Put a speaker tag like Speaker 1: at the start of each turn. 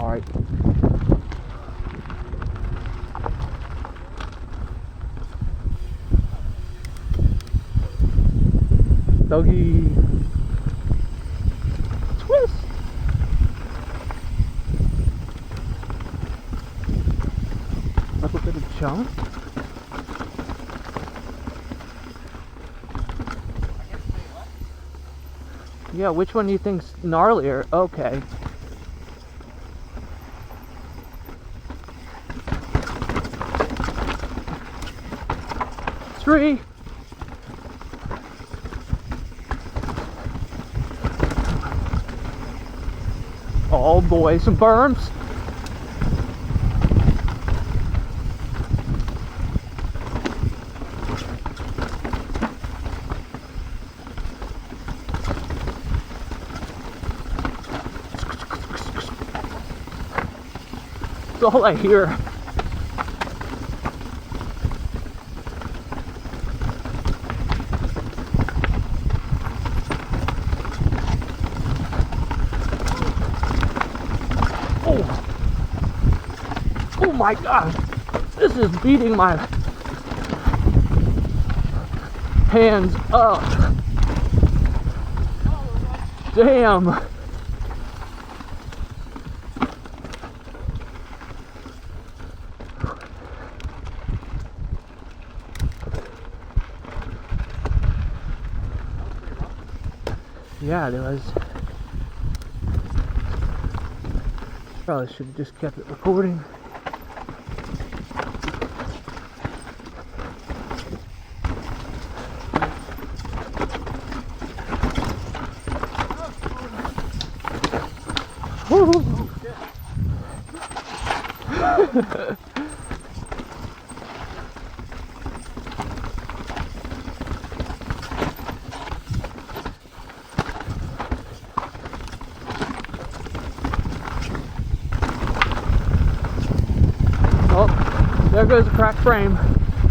Speaker 1: Alright. Doggy. Twist. Up a bit of jump. Yeah, which one do you think's gnarlier? Okay. Three. Oh boy, some berms. That's all I hear. Oh my gosh, this is beating my hands up. Damn. Yeah, it was. Probably should have just kept it recording. Oh, there goes the cracked frame.